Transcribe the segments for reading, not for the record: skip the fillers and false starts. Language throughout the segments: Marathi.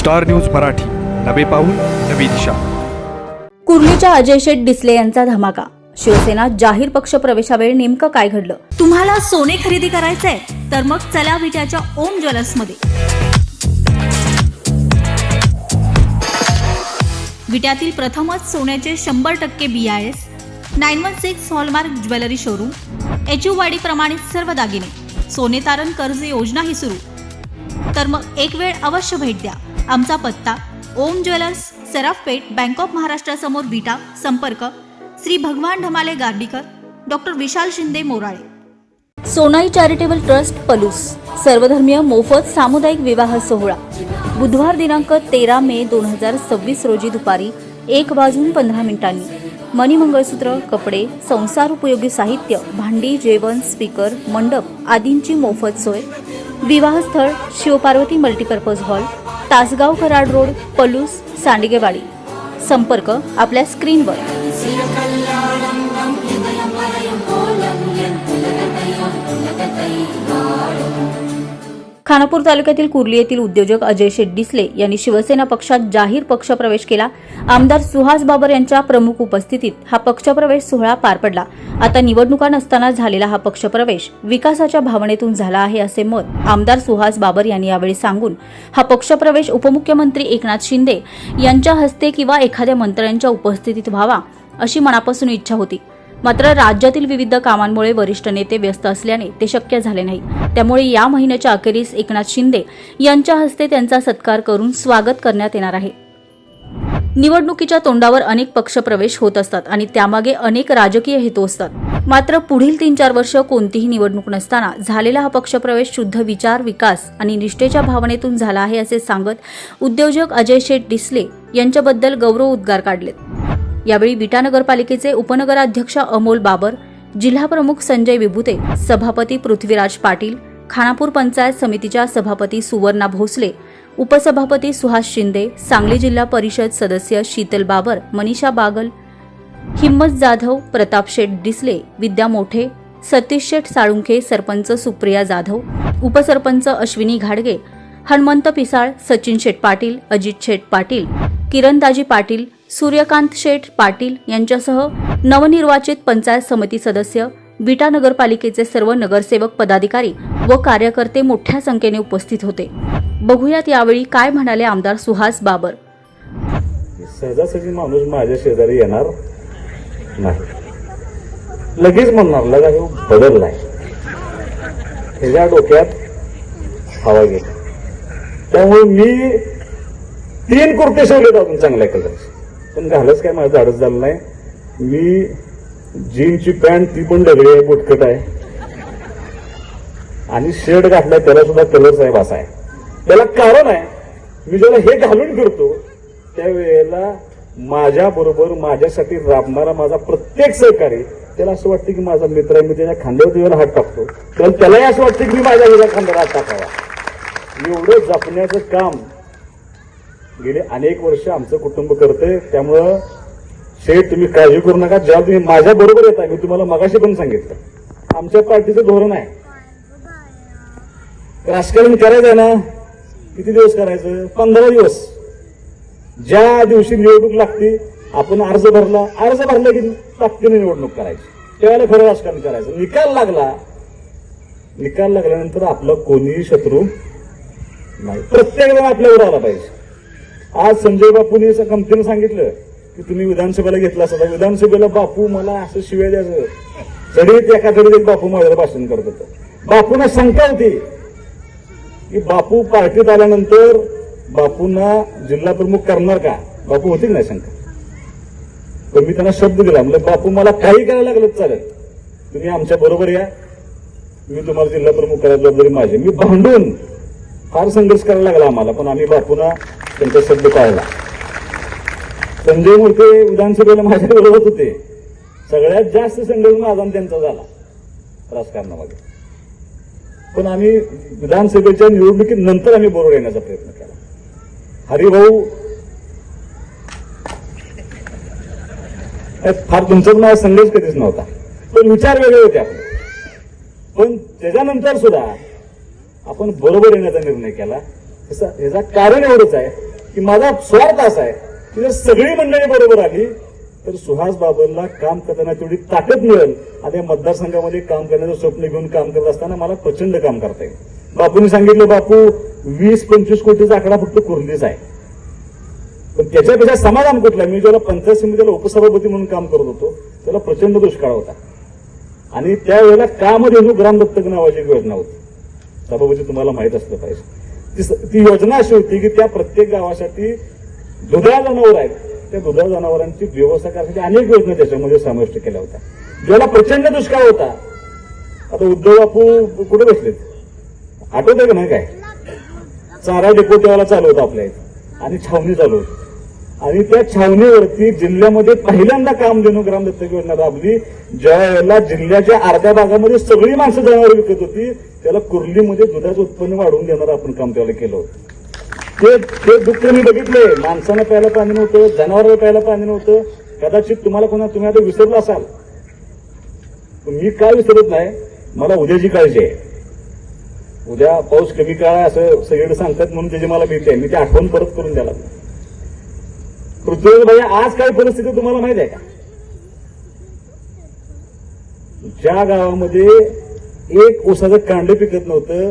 स्टार न्यूज मराठी, नवे पाऊल नवी दिशा. कुर्लीच्या अजय शेठ डिसले यांचा धमाका. शिवसेना जाहीर पक्ष प्रवेशावेळी नेमकं काय घडलं? तुम्हाला सोने खरेदी करायचंय तर मग चला विट्याच्या ओम ज्वेलर्स मध्ये. विट्यातील प्रथमच सोन्याचे 100% BIS 916 hallmark jewellery showroom. HUID प्रमाणित सर्व दागिने. सोने तारण कर्ज योजना ही सुरू. तर मग एक वेळ अवश्य भेट द्या. आमचा पत्ता ओम ज्वेलर्स, सराफपेठ, बँक ऑफ महाराष्ट्र समोर विटा. संपर्क श्री भगवान ढमाले गार्डीकर, डॉक्टर विशाल शिंदे मोराळे. सोनाई चॅरिटेबल ट्रस्ट पलूस सर्वधर्मीय मोफत सामुदायिक विवाह सोहळा बुधवार दिनांक 13 मे 2026 रोजी दुपारी 1:15 मणी मंगळसूत्र, कपडे, संसार उपयोगी साहित्य, भांडी, जेवण, स्पीकर, मंडप आदींची मोफत सोय. विवाहस्थळ Shivparvati multipurpose hall, Tasgaon Karad road, Palus, Sandgewadi. संपर्क आपल्या स्क्रीनवर. खानापूर तालुक्यातील कुर्ली येथील उद्योजक अजय शेठ डिसले यांनी शिवसेना पक्षात जाहीर पक्षप्रवेश केला. आमदार सुहास बाबर यांच्या प्रमुख उपस्थितीत हा पक्षप्रवेश सोहळा पार पडला. आता निवडणुका नसताना झालेला हा पक्षप्रवेश विकासाच्या भावनेतून झाला आहे असे मत आमदार सुहास बाबर यांनी यावेळी सांगून हा पक्षप्रवेश उपमुख्यमंत्री एकनाथ शिंदे यांच्या हस्ते किंवा एखाद्या मंत्र्यांच्या उपस्थितीत व्हावा अशी मनापासून इच्छा होती. मात्र राज्यातील विविध कामांमुळे वरिष्ठ नेते व्यस्त असल्याने ते शक्य झाले नाही. त्यामुळे या महिन्याच्या अखेरीस एकनाथ शिंदे यांच्या हस्ते त्यांचा सत्कार करून स्वागत करण्यात येणार आहे. निवडणुकीच्या तोंडावर अनेक पक्षप्रवेश होत असतात आणि त्यामागे अनेक राजकीय हेतू असतात. मात्र पुढील 3-4 वर्ष कोणतीही निवडणूक नसताना झालेला हा पक्षप्रवेश शुद्ध विचार, विकास आणि निष्ठेच्या भावनेतून झाला आहे असे सांगत उद्योजक अजय शेठ डिसले यांच्याबद्दल गौरव उद्गार काढलेत. यावेळी विटा नगरपालिकेचे उपनगराध्यक्ष अमोल बाबर, जिल्हाप्रमुख संजय विभूते, सभापती पृथ्वीराज पाटील, खानापूर पंचायत समितीच्या सभापती सुवर्णा भोसले, उपसभापती सुहास शिंदे, सांगली जिल्हा परिषद सदस्य शीतल बाबर, मनीषा बागल, हिम्मत जाधव, प्रताप शेठ डिसले, विद्या मोठे, सतीश शेठ साळुंखे, सरपंच सुप्रिया जाधव, उपसरपंच अश्विनी घाडगे, हनुमंत पिसाळ, सचिन शेठ पाटील, अजित शेठ पाटील, किरणदाजी पाटील, सूर्यकांत शेठ पाटील यांच्यासह नवनिर्वाचित पंचायत समिती सदस्य, विटा नगरपालिकेचे सर्व नगरसेवक, पदाधिकारी व कार्यकर्ते मोठ्या संख्येने उपस्थित होते. बघूयात यावेळी काय म्हणाले आमदार सुहास बाबर. सहजासहजी माणूस माझ्या शेजारी येणार नाही, लगेच म्हणणार लगा हे बदललाय, ह्याच्या डोक्यात हवा गेली. त्यामुळे मी 3 कुर्ते शिवले अजून चांगल्या कलरचे, पण घालच काय माझं धाडस झालं नाही. मी जीनची पॅन्ट ती पण डगडी आहे, बुटकट आहे, आणि शर्ट घातलाय त्याला सुद्धा कलर साहेब असा आहे. त्याला कारण आहे, मी जेव्हा हे घालून फिरतो त्यावेळेला माझ्या बरोबर माझ्यासाठी राबणारा माझा प्रत्येक सहकारी त्याला असं वाटतं की माझा मित्र आहे, मी त्याच्या खांद्यावरती वेळेला हात टाकतो, तर त्यालाही असं वाटतं की मी माझ्या वेळेला खांद्यावर हात टाकावा. एवढं जपण्याचं काम गेले अनेक वर्ष आमचं कुटुंब करतंय. त्यामुळं शेठ तुम्ही काळजी करू नका, जेव्हा तुम्ही माझ्या बरोबर येताय, मी तुम्हाला मगाशी पण सांगितलं, आमच्या पार्टीचं धोरण आहे राजकारण करायचं आहे ना. किती दिवस करायचं? 15 दिवस. ज्या दिवशी निवडणूक लागते आपण अर्ज भरला की ताकदीने निवडणूक करायची, त्यावेळेला खरं राजकारण करायचं. निकाल लागल्यानंतर आपला कोणीही शत्रू नाही, प्रत्येक जण आपल्यावर आला पाहिजे. आज संजय बापूंनी कंपनीनं सांगितलं की तुम्ही विधानसभेला घेतला असता, विधानसभेला बापू मला असं शिवाय द्यायचं, चढीत एका चढीत बापू माझ्याला भाषण करत होतं. बापूंना शंका होती की बापू पार्टीत आल्यानंतर बापूंना जिल्हा प्रमुख करणार का, बापू होती नाही शंका. पण मी त्यांना शब्द दिला, म्हणजे बापू मला काही करायला लागलं चालेल, तुम्ही आमच्या बरोबर या, मी तुम्हाला जिल्हा प्रमुख करायची जबाबदारी माझी. मी भांडून फार संघर्ष करायला लागला आम्हाला, पण आम्ही बापूंना त्यांचा शब्द पाळला. संजय मूर्ते विधानसभेला माझ्या बरोबर होते, सगळ्यात जास्त संघर्ष माझा आणि त्यांचा झाला राजकारणामध्ये. पण आम्ही विधानसभेच्या निवडणुकीनंतर आम्ही बरोबर येण्याचा प्रयत्न केला. हरिभाऊ फार तुमचाच माझा संघर्ष कधीच नव्हता, पण विचार वेगळे होते आपले. पण त्याच्यानंतर सुद्धा आपण बरोबर येण्याचा निर्णय केला. याचा कारण एवढंच आहे की माझा स्वार्थ असा आहे की जर सगळी मंडळी बरोबर आली तर सुहास बाबरला काम करताना तेवढी ताकद मिळेल आणि या मतदारसंघामध्ये काम करण्याचं स्वप्न घेऊन काम करत असताना मला प्रचंड काम करता येईल. बापूंनी सांगितलं, बापू 20-25 कोटीचा आकडा फक्त कुर्लीच आहे, पण त्याच्यापेक्षा समाधान कुठला. मी ज्याला पंचायत समितीला उपसभापती म्हणून काम करत होतो त्याला प्रचंड दुष्काळ होता आणि त्यावेळेला कामधेनू ग्रामदत्तक नावाची एक योजना होती. सभापती तुम्हाला माहित असलं पाहिजे. ती योजना अशी होती की त्या प्रत्येक गावासाठी दुधाळ जनावर आहेत, त्या दुधाळ जनावरांची व्यवस्था करण्यासाठी अनेक योजना त्याच्यामध्ये समाविष्ट केल्या होत्या. ज्याला प्रचंड दुष्काळ होता, आता उद्धव बापू कुठे बसलेत आठवत आहे का नाही, काय चारा डेपो त्यावेळेला चालू होता आपल्या इथे आणि छावणी चालू होती आणि त्या छावणीवरती जिल्ह्यामध्ये पहिल्यांदा कामधेनू ग्रामदत्तक योजना राबली. ज्या वेळेला जिल्ह्याच्या अर्ध्या भागामध्ये सगळी माणसं जनावर विकत होती, त्याला कुर्लीमध्ये दुधाचं उत्पन्न वाढवून देणारं आपण काम त्यावेळेला केलं होतं. ते दुःख मी बघितले. माणसानं प्यायला पाणी नव्हतं, जनावरांना प्यायला पाणी नव्हतं. कदाचित तुम्ही आता विसरलं असाल, मी काय विसरत नाही, मला उद्याची काळजी आहे. उद्या पाऊस कमी काळ असं सगळीकडे सांगतात म्हणून त्याची मला भीती आहे. मी ती आठवण परत करून द्यायला. पृथ्वीराज भाई, आज काय परिस्थिती तुम्हाला माहित आहे का? ज्या गावामध्ये एक ऊसाचं कांडे पिकत नव्हतं,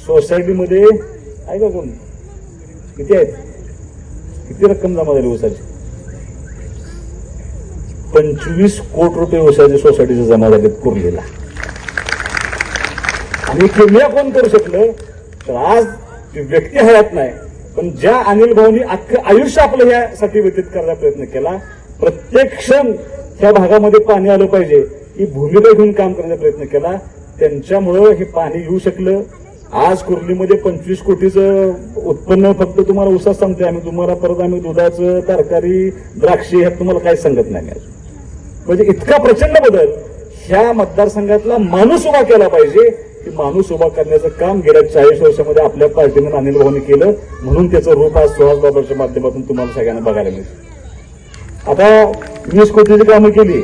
सोसायटीमध्ये आहे का कोण, किती आहेत, किती रक्कम जमा झाली ऊसाची? 25 कोटी रुपये ऊसाची सोसायटीचे जमा झालेत कुर्लीला. आणि किमया कोण करू शकलं तर आज व्यक्ती हयात नाही, पण ज्या अनिल भाऊनी अख्खं आयुष्य आपलं यासाठी व्यतीत करायचा प्रयत्न केला, प्रत्येक क्षण त्या भागामध्ये पाणी आलं पाहिजे ही भूमिका घेऊन काम करण्याचा प्रयत्न केला, त्यांच्यामुळं हे पाणी येऊ शकलं. आज कुर्लीमध्ये 25 कोटीचं उत्पन्न फक्त तुम्हाला ऊसात सांगतोय आम्ही, तुम्हाला परत आम्ही दुधाचं, तरकारी, द्राक्षे ह्यात तुम्हाला काही सांगत नाही. म्हणजे इतका प्रचंड बदल ह्या मतदारसंघातला माणूस उभा केला पाहिजे. की माणूस उभा करण्याचं काम गेल्या 40 वर्षामध्ये आपल्या पार्टीनं अनिल भाऊनी केलं, म्हणून त्याचं रूप आज सुहास बाबरच्या माध्यमातून तुम्हाला सगळ्यांना बघायला मिळतं. आता 20 कोटीची कामं केली,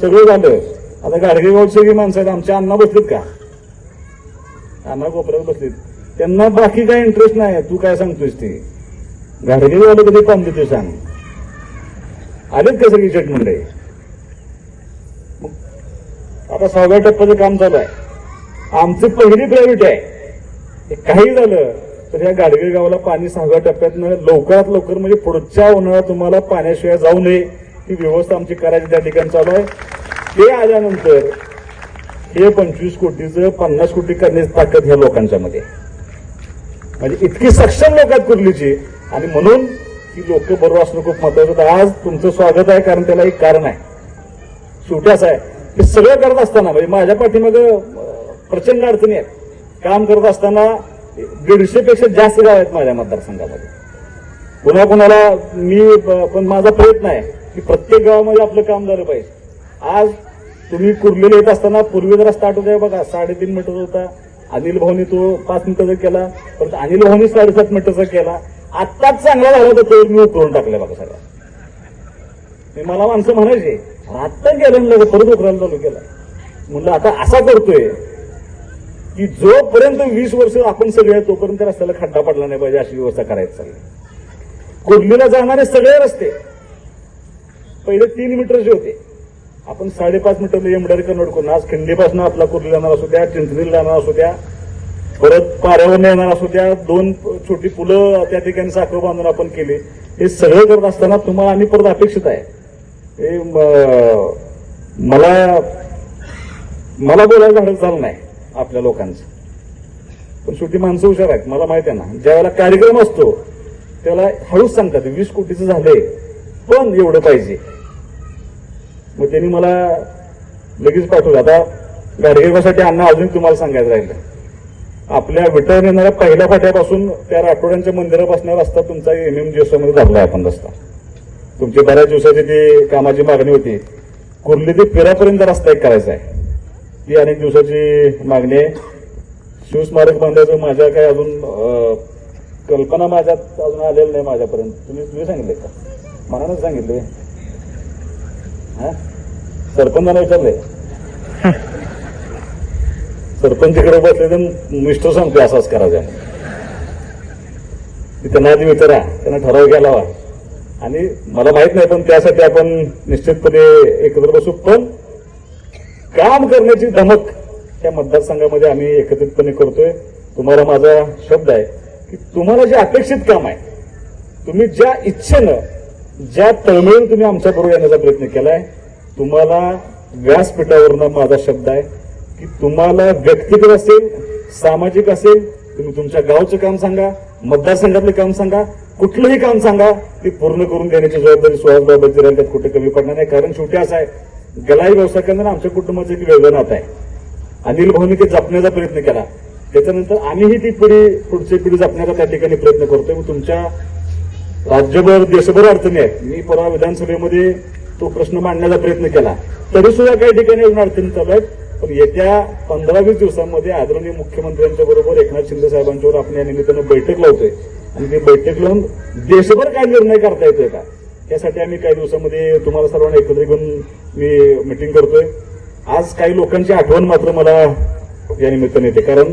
सगळं झालं. आता गाडगेगावची सगळी माणसं आहेत, आमच्या अण्णा बसलीत का, अण्णा कोपऱ्यात बसलीत, त्यांना बाकी काय इंटरेस्ट नाही. तू काय सांगतोयस ते गाडगेगावला कधी काम देतोय सांग, आलेत का सगळी चट मंडळी? आता 6व्या टप्प्याचं काम चालू आहे. आमचं पहिली प्रायोरिटी आहे. काही झालं तर या गाडगे गावाला पाणी 6व्या टप्प्यातनं लवकरात लवकर, म्हणजे पुढच्या उन्हाळ्यात तुम्हाला पाण्याशिवाय जाऊ नये ही व्यवस्था आमची करायची त्या ठिकाणी चालू आहे. ते आल्यानंतर हे 25 कोटीचं 50 कोटी करण्याची ताकद ह्या लोकांच्या मध्ये, म्हणजे इतकी सक्षम लोक आहेत कुर्लीची. आणि म्हणून ही लोक बरोबर असणं खूप महत्वाचं. आज तुमचं स्वागत आहे, कारण त्याला एक कारण आहे, शेवट्याच आहे. हे सगळं करत असताना म्हणजे माझ्या पाठीमागं प्रचंड अडचणी आहेत. काम करत असताना 150 पेक्षा जास्त गाव आहेत माझ्या मतदारसंघामध्ये. कुणाला मी, पण माझा प्रयत्न आहे की प्रत्येक गावामध्ये आपलं काम झालं पाहिजे. आज तुम्ही कुर्लीला येत असताना पूर्वी जरा स्टार्ट होता बघा, 3.5 मीटर होता. अनिल भाऊनी तो 5 मिनिटाचा केला, परत अनिल भाऊनी 7.5 मिनिटाचा केला. आत्ताच चांगला झाला तर तो मी उकळून टाकलाय बघा सगळ्या. मला माणसं म्हणायचे आत्ता गेल्यानं परत उकरायला चालू केला. म्हणलं आता असा करतोय की जोपर्यंत 20 वर्ष आपण सगळे तोपर्यंत रस्त्याला खड्डा पडला नाही पाहिजे अशी व्यवस्था करायची चालली. कुर्लीला जाणारे सगळे रस्ते पहिले 3 मीटरचे होते, आपण 5.5 मीटरला एमडारी कन्वर्ट करून आज खिंडीपासून आपला कुर्ली जाणार असू द्या, चिंचणीला जाणार असू द्या, परत पाऱ्यावर येणार असू द्या, 2 छोटी पुलं त्या ठिकाणी साखर बांधून आपण केली. हे सगळं करत असताना तुम्हाला आणि परत अपेक्षित आहे. हे मला बोलायला धाडस झालं नाही आपल्या लोकांचं, पण शेवटी माणसं हुशार आहेत. मला माहिती आहे ना, ज्या वेळेला कार्यक्रम असतो त्याला हळूच सांगतात 20 कोटीचं झालंय पण एवढं पाहिजे. मग त्यांनी मला लगेच पाठवलं. आता गाडगेबासाठी अण्णा अजून तुम्हाला सांगायचं राहिलं, आपल्या विटळून येणाऱ्या पहिल्या फाट्यापासून त्या राठोड्यांच्या मंदिरापासून रस्ता तुमचा MMGS मध्ये धरलाय आपण रस्ता. तुमची बऱ्याच दिवसाची ती कामाची मागणी होती, कुर्ली ते पेरापर्यंत रस्ता एक करायचा आहे. ती अनेक दिवसाची मागणी आहे. शिवस्मारक बांधायचं माझ्या काय अजून कल्पना माझ्यात अजून आलेलं नाही माझ्यापर्यंत. तुम्ही सांगितले का? मनानच सांगितले. हा, सरपंचांना विचारले, सरपंच इकडे बसले तर मिस्टर सांगतोय असाच करायचा. ती त्यांना आधी विचारा, त्यांना ठराव घ्यायला हवा. आणि मला माहित नाही, पण त्यासाठी आपण निश्चितपणे एकत्र बसू. पण काम करण्याची धमक त्या मतदारसंघामध्ये आम्ही एकत्रितपणे करतोय. तुम्हाला माझा शब्द आहे की तुम्हाला जे अपेक्षित काम आहे, तुम्ही ज्या इच्छेनं, ज्या तळमळीनं तुम्ही आमच्याबरोबर येण्याचा प्रयत्न केलाय, तुम्हाला व्यासपीठावरनं माझा शब्द आहे की तुम्हाला व्यक्तिगत असेल, सामाजिक असेल, तुम्ही तुमच्या गावचं काम सांगा, मतदारसंघातलं काम सांगा, कुठलंही काम सांगा, ते पूर्ण करून देण्याची जबाबदारी सुहासबाबांची राहील. त्यात कुठे कमी पडणार नाही. कारण शेवटी असं आहे, गलाई व्यावसायिकांना आमच्या कुटुंबाचं एक वेगळं नातं आहे. अनिल भाऊनी ते जपण्याचा प्रयत्न केला, त्याच्यानंतर आम्हीही ती पुढची पिढी जपण्याचा त्या ठिकाणी प्रयत्न करतोय. तुमच्या राज्यभर देशभर अडचणी आहेत. मी परवा विधानसभेमध्ये तो प्रश्न मांडण्याचा प्रयत्न केला, तरी सुद्धा काही ठिकाणी अजून अडचणी चालू आहेत. पण येत्या 15-20 दिवसांमध्ये आदरणीय मुख्यमंत्र्यांच्या बरोबर एकनाथ शिंदे साहेबांच्यावर आपण या निमित्तानं बैठक लावतोय. आणि ती बैठक लावून देशभर काय निर्णय करता येतोय का, यासाठी आम्ही काही दिवसामध्ये तुम्हाला सर्वांना एकत्र घेऊन मी मिटिंग करतोय. आज काही लोकांची आठवण मात्र मला या निमित्ताने येते. कारण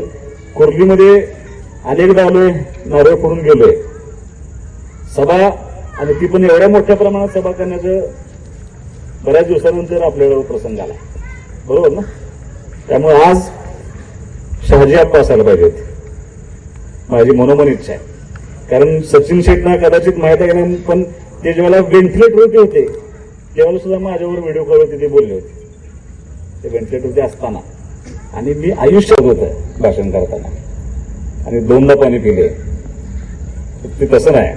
कुर्लीमध्ये अनेकदा आलोय, नारळ फोडून गेलोय, सभा, आणि ती पण एवढ्या मोठ्या प्रमाणात सभा करण्याचं बऱ्याच दिवसानंतर आपल्याला प्रसंग आला, बरोबर ना. त्यामुळे आज शहाजी आप्पा असायला पाहिजेत, माझी मनोमन इच्छा आहे. कारण सचिन शेट्टना कदाचित माहित आहे ना, पण ते जेव्हा व्हेंटिलेटरवरती होते त्यावेळेला सुद्धा माझ्यावर व्हिडिओ कॉलवरती ते बोलले होते, ते व्हेंटिलेटरवरती असताना. आणि मी आयुष्यात होतं भाषण करताना, आणि 2दा पाणी पिले. ते तसं नाही.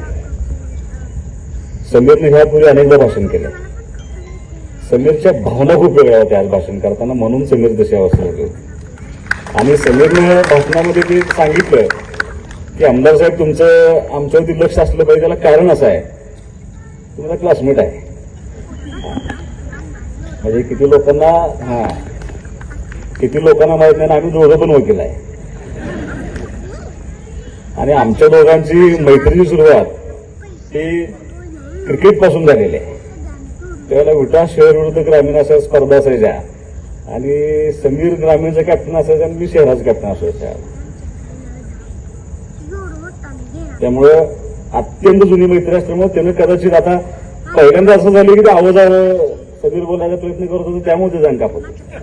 समीरने ह्यापूर्वी अनेकदा भाषण केलं. समीरच्या भावना खूप वेगळ्या होत्या आज भाषण करताना, म्हणून समीर तशी अवस्था होती. आणि समीरने भाषणामध्ये ते सांगितलं की आमदार साहेब, तुमचं आमच्यावरती लक्ष असलं पाहिजे. त्याला कारण असं आहे, तुम्हाला क्लासमेट आहे. म्हणजे किती लोकांना माहित नाही, आम्ही दोघं पण वकील आहे. आणि आमच्या दोघांची मैत्रीची सुरुवात ही क्रिकेट पासून झालेली आहे. त्यावेळेला विटा शहर विरुद्ध ग्रामीण अशा स्पर्धा असायच्या, आणि समीर ग्रामीणचा कॅप्टन असायचा आणि मी शहराचं कॅप्टन असायचा. त्यामुळं अत्यंत जुनी मैत्री असल्यामुळे त्यानं कदाचित आता पहिल्यांदा असं झालं की ते आवाजावर समीर बोलायचा प्रयत्न करत होतो, त्यामुळे ते जाण कापत होते.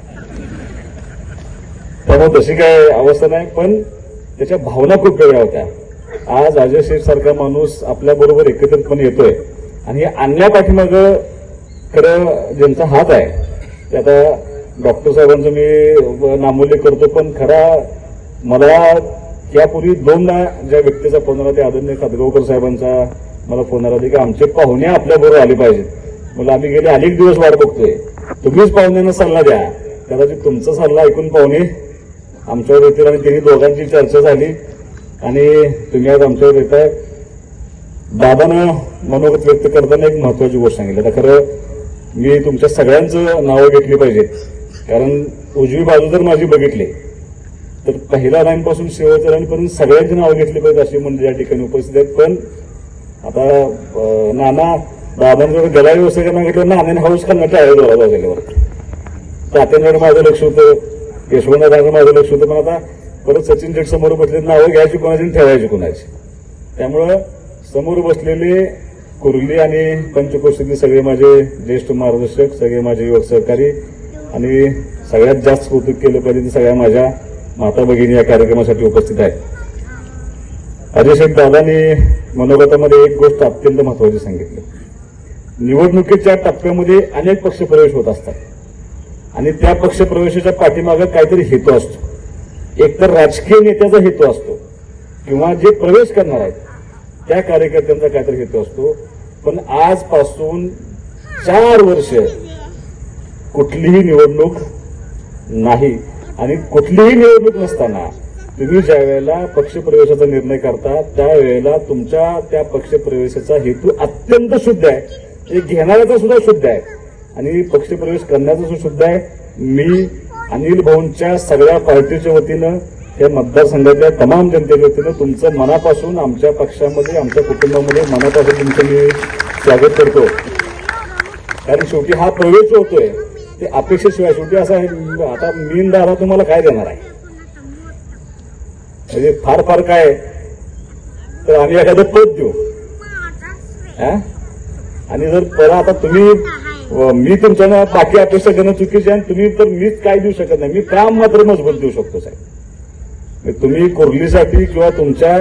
त्यामुळे तशी काय अवस्था नाही, पण त्याच्या भावना खूप वेगळ्या होत्या. आज अजय शेठ सारखा माणूस आपल्याबरोबर एकत्रितपणे येतोय, आणि हे आणण्यापाठीमागं खरं ज्यांचा हात आहे ते आता डॉक्टर साहेबांचं मी नामोल्लेख करतो, पण खरा मला यापूर्वी 2दा ज्या व्यक्तीचा फोन आला, ते आदरणीय खतगावकर साहेबांचा मला फोन आला की आमचे पाहुणे आपल्याबरोबर आले पाहिजेत. मला आम्ही गेले अनेक दिवस वाट बघतोय, तुम्हीच पाहुण्यांना सल्ला द्या. कदाचित तुमचा सल्ला ऐकून पाहुणे आमच्यावर येतील, आणि त्यांनी दोघांची चर्चा झाली, आणि तुम्ही आज आमच्यावर येताय. दादानं मनोगत व्यक्त करताना एक महत्वाची गोष्ट सांगितली. आता खरं मी तुमच्या सगळ्यांचं नावं घेतली पाहिजेत, कारण उजवी बाजू जर माझी बघितली तर पहिल्या लाईनपासून शेवटच्या लाईनपर्यंत सगळ्यांची नावं घेतली पाहिजे अशी म्हणजे या ठिकाणी उपस्थित आहेत. पण आता नाना दादांकडे गला व्यवसाय मागितलं, नानाने हाऊस करण्याच्या आहे जोरात वाजल्यावर. तात्यांकडे माझं लक्ष होतं, यशवंतदादांकडे माझं लक्ष होतं, पण आता परत सचिन शेट समोर बसले, नावं घ्यायची कोणाची आणि ठेवायची कोणाची. त्यामुळं समोर बसलेले कुर्ली आणि पंचक्रोशीतले सगळे माझे ज्येष्ठ मार्गदर्शक, सगळे माझे युवक सहकारी, आणि सगळ्यात जास्त कौतुक केलं पाहिजे ते सगळ्या माझ्या माता भगिनी या कार्यक्रमासाठी उपस्थित आहेत. अजय शेठ दादांनी मनोगतामध्ये एक गोष्ट अत्यंत महत्वाची सांगितली. निवडणुकीच्या टप्प्यामध्ये अनेक पक्षप्रवेश होत असतात, आणि त्या पक्षप्रवेशाच्या पाठीमागे काहीतरी हेतू असतो. एकतर राजकीय नेत्याचा हेतू असतो, किंवा जे प्रवेश करणार आहेत त्या कार्यकर्त्यांचा काहीतरी हेतू असतो. पण आजपासून 4 वर्ष कुठलीही निवडणूक नाही, आणि कुठलीही निवडणूक नसताना तुम्ही ज्या वेळेला पक्षप्रवेशाचा निर्णय करता त्यावेळेला तुमच्या त्या पक्षप्रवेशाचा हेतू अत्यंत शुद्ध आहे, ते घेणाऱ्याचा सुद्धा शुद्ध आहे, आणि पक्षप्रवेश करण्याचा शुद्ध आहे. मी अनिल भाऊंच्या सगळ्या पार्टीच्या वतीनं, या मतदारसंघातल्या तमाम जनतेच्या वतीनं तुमचं मनापासून आमच्या पक्षामध्ये, आमच्या कुटुंबामध्ये मनापासून तुमचं मी स्वागत करतो. कारण शेवटी हा प्रवेश होतोय ते अपेक्षेशिवाय, शेवटी असं आहे, आता मी दादा तुम्हाला काय देणार आहे, म्हणजे फार काय तर आम्ही एखादं पद देऊ. आणि जर परत आता तुम्ही मी तुमच्या बाकी अपेक्षा करणं चुकीची आहे, तुम्ही तर मीच काय देऊ शकत नाही. मी काम मात्र मजबूत देऊ शकतो साहेब. तुम्ही कुर्लीसाठी किंवा तुमच्या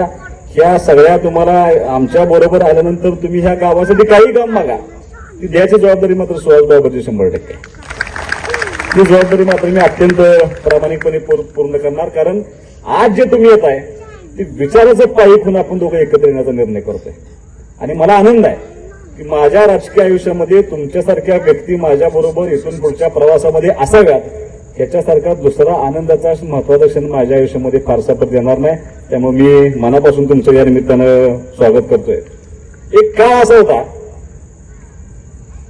ह्या सगळ्या तुम्हाला आमच्या बरोबर आल्यानंतर तुम्ही ह्या गावासाठी काही काम मागा, ती द्यायची जबाबदारी मात्र सुहास बाबरची 100%. ती जबाबदारी मात्र मी अत्यंत प्रामाणिकपणे पूर्ण करणार. कारण आज जे तुम्ही येत आहे ती विचाराचं पायी खून आपण दोघं एकत्र येण्याचा निर्णय करतोय. आणि मला आनंद आहे की माझ्या राजकीय आयुष्यामध्ये तुमच्यासारख्या व्यक्ती माझ्याबरोबर इथून पुढच्या प्रवासामध्ये असाव्यात, ह्याच्यासारखा दुसरा आनंदाचा महत्वाचा क्षण माझ्या आयुष्यामध्ये फारसा परत येणार नाही. त्यामुळे मी मनापासून तुमचं या निमित्तानं स्वागत करतोय. एक काळ असा होता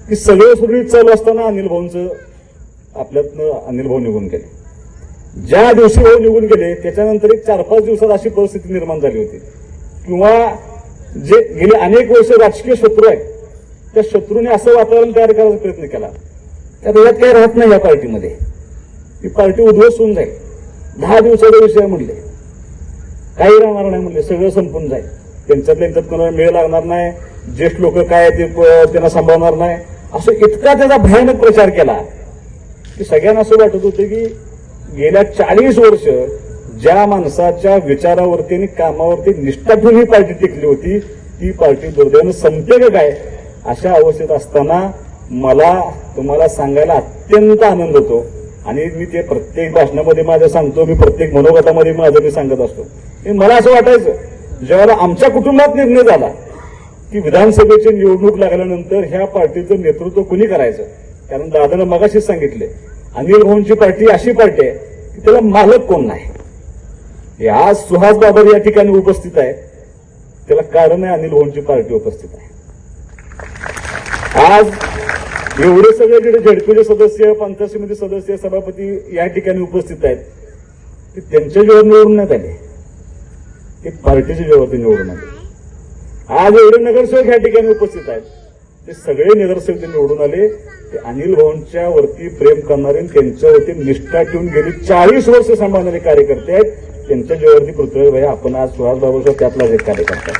की सगळं सुरळीत चालू असताना अनिल भाऊंचं आपल्यातनं अनिल भाऊ निघून गेले. ज्या दिवशी भाऊ निघून गेले त्याच्यानंतर एक 4-5 दिवसात अशी परिस्थिती निर्माण झाली होती किंवा जे गेले अनेक वर्ष राजकीय शत्रू आहेत त्या शत्रूने असं वातावरण तयार करायचा प्रयत्न केला त्यात काही राहत नाही या पार्टीमध्ये. ती पार्टी उद्ध्वस्त होऊन जाईल. 10 दिवसाचा विषय म्हणले, काही राहणार नाही म्हणले, सगळं संपून जाईल. त्यांच्यात कोणाला मेळ लागणार नाही, ज्येष्ठ लोक काय ते त्यांना सांभाळणार नाही, असं इतका त्याचा भयानक प्रचार केला की सगळ्यांना असं वाटत होतं की गेल्या 40 वर्ष ज्या माणसाच्या विचारावरती आणि कामावरती निष्ठा ठेवून ही पार्टी टिकली होती ती पार्टी दुर्दैवानं संपते का काय, अशा अवस्थेत असताना मला तुम्हाला सांगायला अत्यंत आनंद होतो. आणि मी ते प्रत्येक भाषणामध्ये माझं सांगतो, मी प्रत्येक मनोगतामध्ये माझं मी सांगत असतो. मला असं वाटायचं ज्यावेळेला आमच्या कुटुंबात निर्णय झाला की विधानसभेची निवडणूक लागल्यानंतर ह्या पार्टीचं नेतृत्व कुणी करायचं, कारण दादानं मगाशीच सांगितले अनिल भाऊंची पार्टी अशी पार्टी आहे की त्याला मालक कोण नाही. आज सुहास बाबर या ठिकाणी उपस्थित आहे, त्याला कारण आहे अनिल भाऊंची पार्टी उपस्थित आहे. आज एवढे सगळे जे झेडपीचे सदस्य, पंचायत समिती सदस्य, सभापती या ठिकाणी उपस्थित आहेत ते त्यांच्या जीवावर निवडून नाही आले, ते पार्टीच्या जीवावरती निवडून आले. आज एवढे नगरसेवक या ठिकाणी उपस्थित आहेत ते सगळे नगरसेवक निवडून आले ते अनिल भाऊंच्या वरती प्रेम करणारे, त्यांच्यावरती निष्ठा ठेवून गेली 40 वर्ष सांभाळणारे कार्यकर्ते आहेत. त्यांच्या जीवावरती पृथ्वी भाई आपण आज सुहास बाबूचा त्यातलाच एक कार्यकर्ता.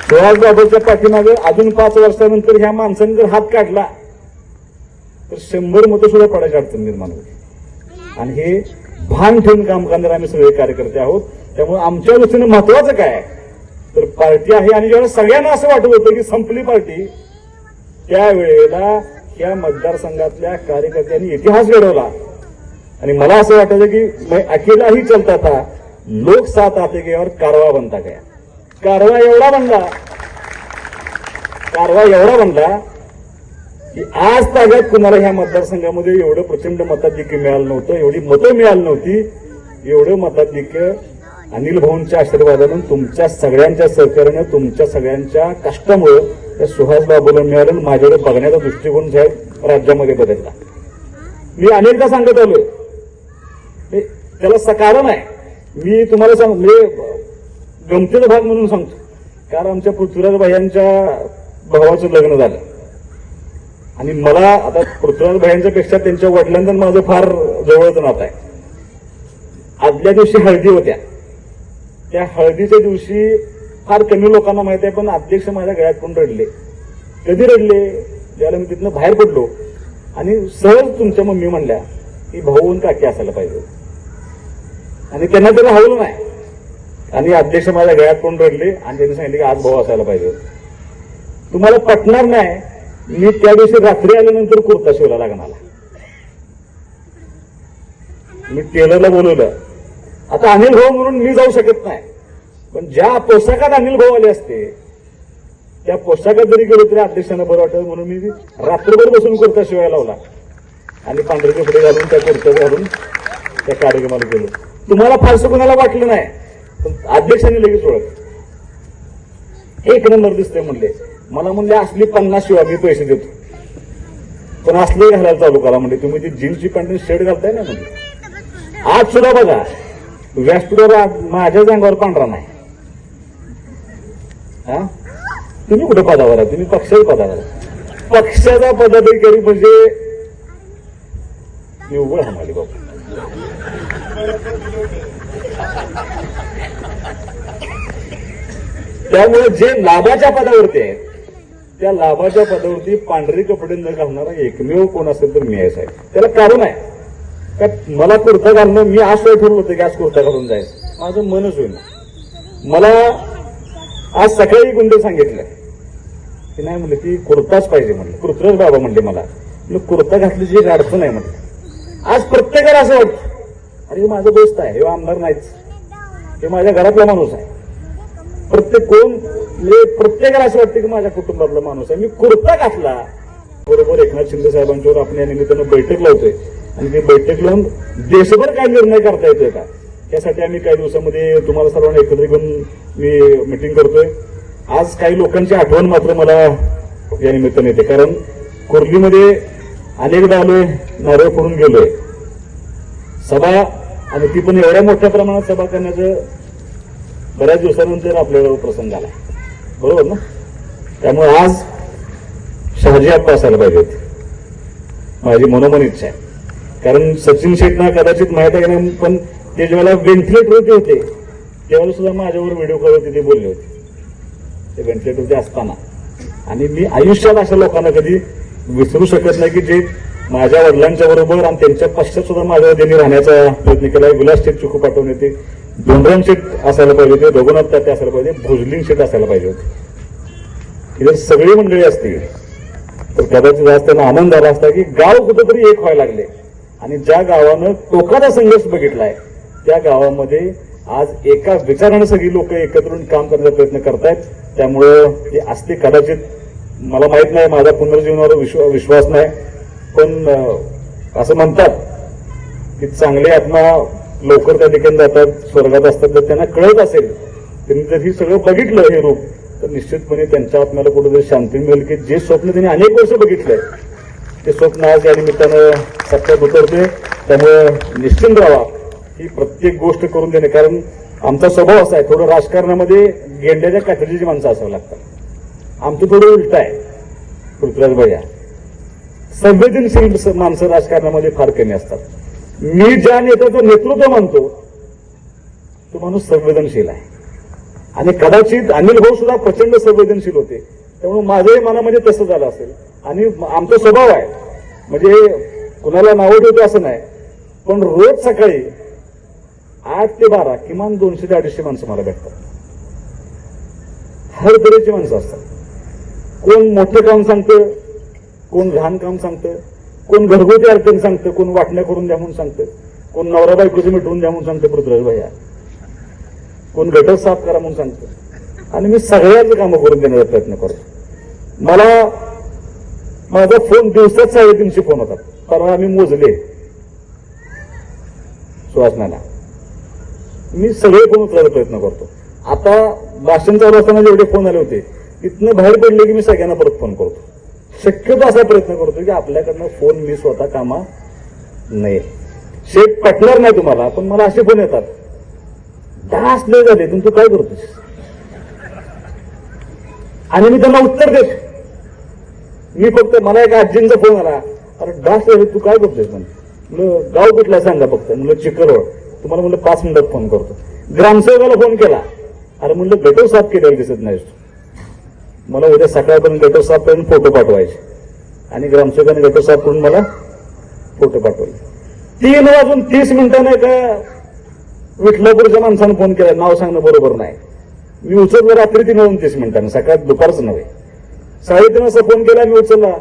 सुहास बाबूच्या पाठीमागे अजून 5 वर्षानंतर ह्या माणसाने जर हात काढला तर 100 मतं सुद्धा पडायची अडचण निर्माण होती. आणि हे भान ठेवून काम करणारे आम्ही सगळे कार्यकर्ते आहोत. त्यामुळे आमच्या दृष्टीनं महत्वाचं काय तर पार्टी आहे. आणि जेव्हा सगळ्यांना असं वाटत होतं की संपली पार्टी, त्यावेळेला या मतदारसंघातल्या कार्यकर्त्यांनी इतिहास घडवला. आणि मला असं वाटायचं की मैं अकेला ही चलता था, लोक साथ आते गए और कारवा बनता गया. कारवा एवढा बनला की आज ताब्यात कुणाला ह्या मतदारसंघामध्ये एवढं प्रचंड मताधिक्य मिळालं नव्हतं, एवढी मतं मिळाली नव्हती. एवढं मताधिक्य अनिल भाऊंच्या आशीर्वादानं, तुमच्या सगळ्यांच्या सहकार्यानं, तुमच्या सगळ्यांच्या कष्टामुळे त्या सुहास बाबूला मिळालं. माझ्याकडे बघण्याचा दृष्टिकोन साहेब राज्यामध्ये बदलला. मी अनेकदा सांगत आलोय त्याला सकारण आहे. मी तुम्हाला गमतीचा भाग म्हणून सांगतो, कारण आमच्या पृथ्वीराज भाईंच्या भावाचं लग्न झालं आणि मला आता पृथ्वीराज भाईंच्या पेक्षा त्यांच्या वडिलांचं माझं फार जवळचं नातं आहे. आदल्या दिवशी हळदी होत्या. त्या हळदीच्या दिवशी फार कमी लोकांना माहित आहे, पण अध्यक्ष माझ्या गळ्यात पण रडले. कधी रडले? ज्याला मी तिथनं बाहेर पडलो आणि सहज तुमच्या मम्मी म्हणल्या की भाऊ आणि काकी असायला पाहिजे, आणि त्यांना ते राहवलं नाही. आणि अध्यक्ष माझ्या गळ्यात पण रडले आणि त्यांनी सांगितले की आज भाऊ असायला पाहिजे. तुम्हाला पटणार नाही, मी त्या दिवशी रात्री आल्यानंतर कुर्ता शिवला लागणार. मी टेलरला बोलवलं. आता अनिल भाऊ म्हणून मी जाऊ शकत नाही, पण ज्या पोशाखात अनिल भाऊ आले असते त्या पोशाखात जरी गेलो तरी अध्यक्षांना बरं वाटत म्हणून मी रात्रभर बसून कुर्ता शिवायला लावला आणि पांढरे कपडे घालून त्या कुर्ता घालून त्या कार्यक्रमाला गेलो. तुम्हाला फारसं कोणाला वाटलं नाही, पण अध्यक्षांनी लगेच ओळख एक नंबर दिसतंय म्हणले. मला म्हणले असली 50 शिवाय मी पैसे देतो, पण असले घालायला चालू करा म्हणजे. तुम्ही ती जीन्सची पॅन्ट शर्ट घालताय ना म्हणजे. आज सुद्धा बघा व्यासपीठावर माझ्या जांगावर पांढरा नाही. तुम्ही कुठे पदावर आहे? तुम्ही पक्षाच्या पदावर आहे. पक्षाचा पदाधिकारी म्हणजे निव्वळ हमाली बाबा. त्यामुळे जे लाभाच्या पदावरती आहेत त्या लाभाच्या पदावरती पांढरे कपडे न घालणारा एकमेव कोण असेल तर मी आहे साहेब. त्याला कारण आहे का मला कुर्ता घालणं, मी आज सोय ठरवलं होतं की आज कुर्ता घालून जायचं, माझं मनच होईना. मला आज सकाळी गुंडे सांगितलं की नाही म्हणलं की कुर्ताच पाहिजे म्हणलं. कुर्ताच बाबा म्हणले मला कुर्ता घातल्याची एक अडचण आहे म्हणलं. आज प्रत्येकाला असं वाटतं अरे हे माझा दोस्त आहे, हे आमदार नाहीच, हे माझ्या घरातला माणूस आहे. प्रत्येकाला असं वाटतं की माझ्या कुटुंबातला माणूस आहे. मी कुर्ता घातला बरोबर एकनाथ शिंदे साहेबांच्यावर आपण या निमित्तानं बैठक लावतोय आणि ती बैठक लावून देशभर काय निर्णय करता येतोय का यासाठी आम्ही काही दिवसामध्ये तुम्हाला सर्वांना एकत्र घेऊन मी मिटिंग करतोय. आज काही लोकांची आठवण मात्र मला या निमित्ताने येते, कारण कुर्लीमध्ये अनेकदा आलोय, नारळ फोडून गेलोय सभा, आणि ती पण एवढ्या मोठ्या प्रमाणात सभा करण्याचं बऱ्याच दिवसानंतर आपल्याला प्रसंग आला, बरोबर ना. त्यामुळे आज शहाजी आप्पा असायला पाहिजे होते, माझी मनोमन इच्छा आहे. कारण सचिन शेट्टना कदाचित माहित आहे नाही, पण ते जेव्हा व्हेंटिलेटरवरती होते त्यावेळेला सुद्धा माझ्यावर व्हिडिओ कॉल होते, ते बोलले होते ते व्हेंटिलेटरवरती असताना. आणि मी आयुष्यात अशा लोकांना कधी विसरू शकत नाही की जे माझ्या वडिलांच्या बरोबर आणि त्यांच्या पश्चात सुद्धा माझ्या त्यांनी राहण्याचा प्रयत्न केला. विलास शेठ चुकू पाठवून येते, डोंगरान शेठ असायला पाहिजे होते, रघुनाथ तात्या असायला पाहिजे, भोजलिंग शेठ असायला पाहिजे होते. जर सगळी मंडळी असतील तर कदाचित आज त्यांना आनंद झाला असता की गाव कुठेतरी एक व्हायला लागले. आणि ज्या गावानं टोकाचा संघर्ष बघितलाय त्या गावामध्ये आज एका विचारानं सगळी लोक एकत्र येऊन काम करण्याचा प्रयत्न करतायत. त्यामुळं ते असते कदाचित, मला माहित नाही, माझा पुनर्जीवनावर विश्वास नाही, पण असं म्हणतात की चांगले आत्मा लवकर त्या ठिकाणी जातात, स्वर्गात असतात. जर त्यांना कळत असेल, त्यांनी जर ही सगळं बघितलं हे रूप, तर निश्चितपणे त्यांच्या आत्म्याला कुठेतरी शांती मिळेल की जे स्वप्न त्यांनी अनेक वर्ष बघितलंय ते स्वप्न आज या निमित्तानं सत्यात उतरते. त्यामुळे निश्चिंत राहा ही प्रत्येक गोष्ट करून देणे, कारण आमचा स्वभाव असा आहे, थोडं राजकारणामध्ये गेंड्याच्या कातडीची माणसं असावं लागतात. आमचं थोडं उलट आहे पृथ्वीराज भैया, संवेदनशील माणसं राजकारणामध्ये फार कमी असतात. मी ज्या नेत्याचं नेतृत्व मानतो तो माणूस संवेदनशील आहे, आणि कदाचित अनिल भाऊ सुद्धा प्रचंड संवेदनशील होते. त्यामुळे माझ्याही मनामध्ये तसं झालं असेल. आणि आमचा स्वभाव आहे, म्हणजे कुणाला नावं ठेवतो असं नाही, पण रोज सकाळी 8 ते 12 किमान 200 ते 250 माणसं मला भेटतात. हर तऱ्हेची माणसं असतात. कोण मोठं काम सांगतं, कोण लहान काम सांगतं, कोण घरगुती अडचण सांगतं, कोण वाटण्या करून द्या म्हणून सांगतं, कोण नवरा बायकोचं मिटवून द्या म्हणून सांगतं पृथ्वीराज भैया, कोण गटर साफ करा म्हणून सांगतं. आणि मी सगळ्याच कामं करून देण्याचा प्रयत्न करतो. मला माझा फोन दिवसात 350 फोन होतात, कारण आम्ही मोजले सुवासनाला. मी सगळे फोन उचलायचा प्रयत्न करतो. आता भाषण चालू असताना जेवढे फोन आले होते तिथनं बाहेर पडले की मी सगळ्यांना परत फोन करतो. शक्यतो असा प्रयत्न करतो की आपल्याकडनं फोन मी स्वतः कामा नाही. शेठ पटणार नाही तुम्हाला, पण मला असे फोन येतात, 10 असले झाले तू काय करतोस, आणि मी त्यांना उत्तर देतो. मी फक्त, मला एका आजींचा फोन आला, अरे 10 झाले तू काय करतोस म्हणलं, गाव कुठला सांगा फक्त, म्हणलं चिखलवाड, तुम्हाला म्हणलं 5 मिनिटात फोन करतो. ग्रामसेवकाला फोन केला, अरे म्हणलं गटर साफ केलेला दिसत नाही, मला उद्या सकाळपर्यंत गटर साफ करून फोटो पाठवायचे. आणि ग्रामसेवकाने गटर साफ करून मला फोटो पाठवले. 3:30 एका विठलापूरच्या माणसानं फोन केला, नाव सांगणं बरोबर नाही. मी उचललं रात्री 3:29, सकाळ दुपारच नव्हे. 3:30 वाजता फोन केला, मी उचलला.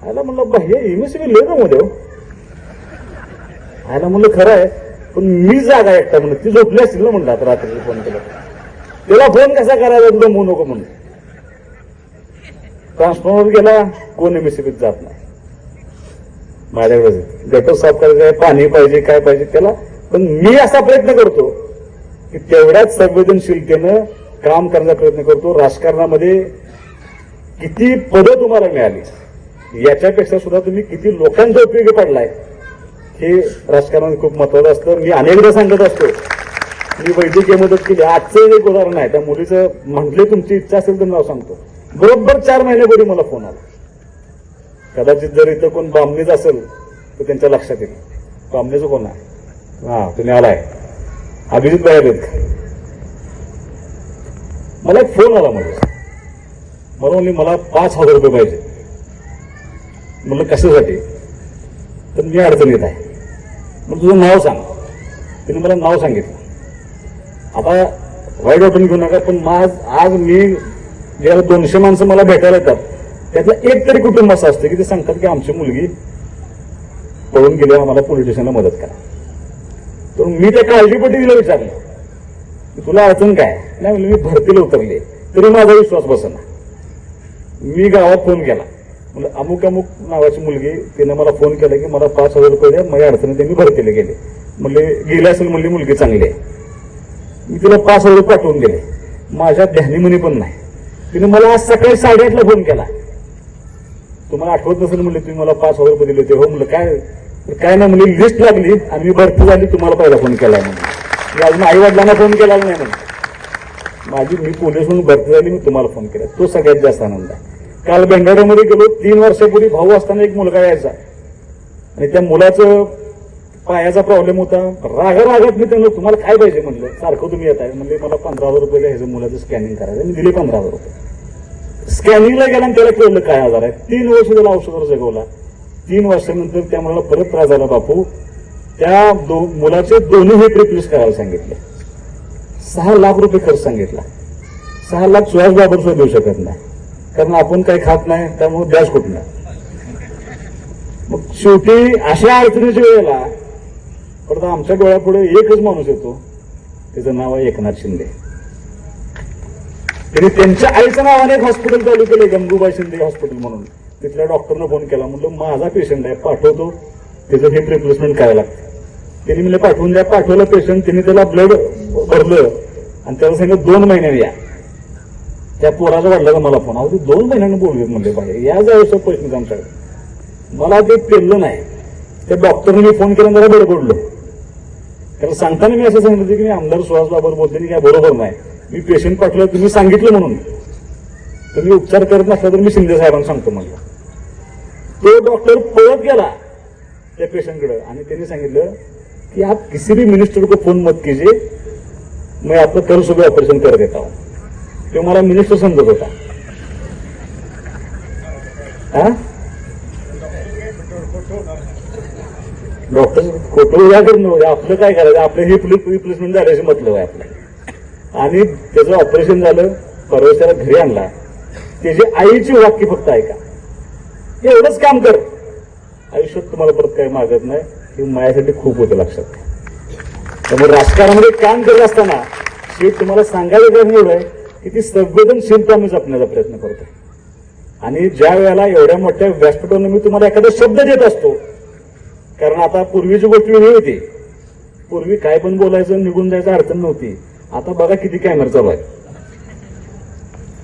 आयला म्हणलं हे एमएससीबी लय मध्ये हो. आयला म्हणलं खरं आहे, पण मी जागा एकटा म्हणलं, ती झोपली असतील ना म्हणलं. आता रात्री फोन केला, त्याला फोन कसा करायचा तुला म्हणू नको म्हणून. ट्रान्सफॉर्मर गेला, कोण एमएससीबीत जात नाही. माझ्याकडे गटर साफ करायचं आहे, पाणी पाहिजे, काय पाहिजे त्याला. पण मी असा प्रयत्न करतो की तेवढ्याच संवेदनशीलतेनं काम करण्याचा प्रयत्न करतो. राजकारणामध्ये किती पदं तुम्हाला मिळाली याच्यापेक्षा सुद्धा तुम्ही किती लोकांचा उपयोगी पडलाय हे राजकारणात खूप महत्वाचं असतं. मी अनेकदा सांगत असतो, मी वैद्यकीय मदत केली. आजचं एक उदाहरण आहे, त्या मुलीचं म्हटले तुमची इच्छा असेल तर नाव सांगतो. बरोबर 4 महिन्यापूर्वी मला फोन आला. कदाचित जर इथं कोण बामणीच असेल तर त्यांच्या लक्षात येईल, बामणीचं कोण आहे. हा, तुम्ही आलाय, अभिजित बाहेर आहेत. मला एक फोन आला मला म्हणली मला 5,000 रुपये पाहिजे. म्हणलं कशासाठी? तर मी अडचणीत आहे. मग तुझं नाव सांग. तिने मला नाव सांगितलं. आता वाईट वाटून घेऊ नका, पण आज मी ज्याला 200 माणसं मला भेटायला येतात त्यातलं एक तरी कुटुंब असं असतं की ते सांगतात की आमची मुलगी पळून गेली, आम्हाला पोलीस स्टेशनला मदत करा. तर मी त्या काळजीपट्टी तिला विचारलं की तुला अडचण काय? नाही म्हणजे मी भरतीला उतरले. तरी माझा विश्वास बसेना. मी गावात फोन केला. म्हणजे अमुक अमुक नावाची मुलगी, तिने मला फोन केला की मला 5,000 रुपये द्या, माझ्या अडचणीत मी भरतीला गेले. म्हणले गेले असेल, म्हणली मुलगी चांगली आहे. मी तिला 5,000 रुपये पाठवून दिले. माझ्या ध्यानीमनी पण नाही. तिने मला आज सकाळी 8:30ला फोन केला. तुम्हाला आठवत नसेल म्हणले तुम्ही मला 5,000 रुपये दिले होते. हो म्हणलं काय नाही म्हणली, लिस्ट लागली आणि मी भरती झाली, तुम्हाला पहिला फोन केलाय म्हणून. मी अजून आई वडिलांना फोन केला नाही म्हणून. मी पोलीस म्हणून भरती झाली, मी तुम्हाला फोन केला. तो सगळ्यात जास्त आनंद आहे. काल बेंगाडूमध्ये गेलो. 3 वर्षापूर्वी भाऊ असताना एक मुलगा यायचा आणि त्या मुलाचं पायाचा प्रॉब्लेम होता. रागात मी त्यांना तुम्हाला काय पाहिजे म्हणलं. सारखं तुम्ही येत आहे म्हणले मला 15,000 रुपये ह्याचं मुलाचं स्कॅनिंग करायचं. मी दिले 15,000 रुपये. स्कॅनिंगला गेला आणि त्याला कळलं काय आजार आहे. 3 वर्ष त्याला औषधावर जगवला. 3 वर्षानंतर त्या मुलाला परत त्रास झाला. बापू त्या मुलाचे दोन्ही हे रिप्लेस करायला सांगितले. 6 लाख रुपये खर्च सांगितला. 6 लाख सुहास बाबर सुद्धा देऊ शकत नाही, कारण आपण काही खात नाही, त्यामुळे द्यास कुठं नाही. मग शेवटी अशा अडचणीच्या वेळेला परत आमच्या डोळ्यापुढे एकच माणूस येतो, त्याचं नाव आहे एकनाथ शिंदे. त्यांनी त्यांच्या आईच्या नावाने एक हॉस्पिटल चालू केलं, गंगूबाई शिंदे हॉस्पिटल म्हणून. तिथल्या डॉक्टरनं फोन केला. म्हणलं माझा पेशंट आहे, पाठवतो, त्याचं हिप रिप्लेसमेंट करायला लागतं. त्यांनी म्हणलं पाठवून द्या. पाठवलं पेशंट. त्यांनी त्याला ब्लड भरलं आणि त्याला सांगितलं 2 महिन्याने या. त्या पोराचा वाढला मला फोन. अहो 2 महिन्यानं बोललेत म्हणले बाहेर या जायचं पैसे आमच्याकडे. मला ते पेरलं नाही. त्या डॉक्टरने मी फोन केला, जरा बडबडलो. त्याला सांगताना मी असं सांगितलं की मी आमदार सुहास बाबर बोलते की काय बरोबर नाही, मी पेशंट पाठवलं तुम्ही सांगितलं म्हणून, तुम्ही उपचार करत नसला तर मी शिंदे साहेबांना सांगतो म्हणलं. तो डॉक्टर पळत गेला त्या पेशंटकडे आणि त्यांनी सांगितलं कि आप किसी भी मिनिस्टर को फोन मत कीजिए, मैं आपको कल सुबह ऑपरेशन कर देता हूं. तो मला मिनिस्टर समजत होता. डॉक्टर खोटं या करून आपलं काय करायचं, आपलं हे रिप्लेसमेंट झाल्याचे मतलब आहे आपलं. आणि त्याचं ऑपरेशन झालं, परवा त्याला घरी आणला. त्याची आईची वाक्य फक्त ऐका, एवढंच काम कर, आयुष्यात तुम्हाला परत काही मागत नाही. हे माझ्यासाठी खूप होतं लक्षात. त्यामुळे राजकारणामध्ये काम करत असताना शेवट तुम्हाला सांगायचं कारण एवढं आहे की ती संवेदनशीलता मी जपण्याचा प्रयत्न करतो. आणि ज्या वेळेला एवढ्या मोठ्या व्यासपीठावर मी तुम्हाला एखादा शब्द देत असतो, कारण आता पूर्वीची गोष्ट वेगळी होती. पूर्वी काय पण बोलायचं निघून जायचं अडचण नव्हती. आता बघा किती कॅमेरा चालू आहे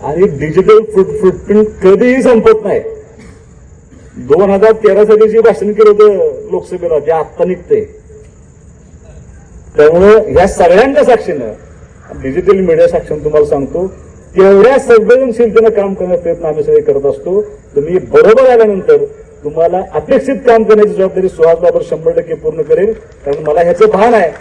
आणि डिजिटल फुटप्रिंट कधीही संपत नाही. 2013 साली जे भाषण केलं होतं लोकसभेला ते आत्ता निघतंय. त्यामुळं या सगळ्यांच्या साक्षीनं डिजिटल मीडिया साक्षीनं तुम्हाला सांगतो तेवढ्या संवेदनशीलतेनं काम करण्याचा प्रयत्न आम्ही सगळे करत असतो. तुम्ही बरोबर आल्यानंतर तुम्हाला अपेक्षित काम करण्याची जबाबदारी सुहास बाबर 100% पूर्ण करेल. कारण मला ह्याचं भान आहे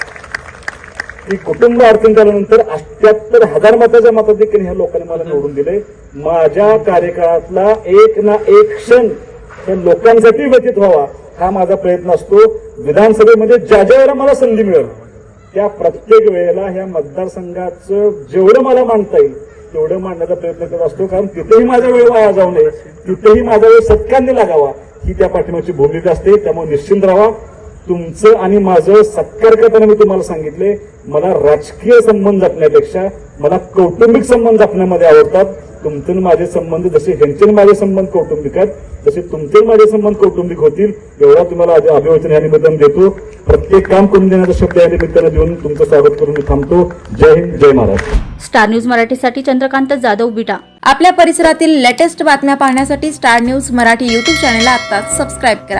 की कुटुंब अडचण आल्यानंतर 78,000 मताच्या मताधिक्याने ह्या लोकांनी मला निवडून दिले. माझ्या कार्यकाळातला एक ना एक क्षण या लोकांसाठी व्यतीत व्हावा हा माझा प्रयत्न असतो. विधानसभेमध्ये ज्या वेळेला मला संधी मिळेल त्या प्रत्येक वेळेला ह्या मतदारसंघाचं जेवढं मला मांडता येईल तेवढं मांडण्याचा प्रयत्न करत असतो. कारण तिथेही माझा वेळ वाया जाऊ नये, तिथेही माझा वेळ सत्कारने लागावा ही त्या पाठीमागची भूमिका असते. त्यामुळे निश्चिंत राहा. तुमचं आणि माझं सत्कार करताना मी तुम्हाला सांगितले, मला राजकीय संबंध जपण्यापेक्षा मला कौटुंबिक संबंध जपण्यामध्ये आवडतात. तुमचे माझे संबंध जसे ह्यांचे माझे संबंध कौटुंबिक आहेत तसे तुमचे माझे संबंध कौटुंबिक होतील एवढा तुम्हाला अभिवचन या निमित्तानं देतो. प्रत्येक काम करून देण्याचा शब्द या निमित्तानं देऊन तुमचं स्वागत करून मी थांबतो. जय हिंद, जय महाराष्ट्र. स्टार न्यूज मराठीसाठी चंद्रकांत जाधव, विटा. आपल्या परिसरातील लेटेस्ट बातम्या पाहण्यासाठी स्टार न्यूज मराठी YouTube चॅनलला आत्ताच सबस्क्राईब करा.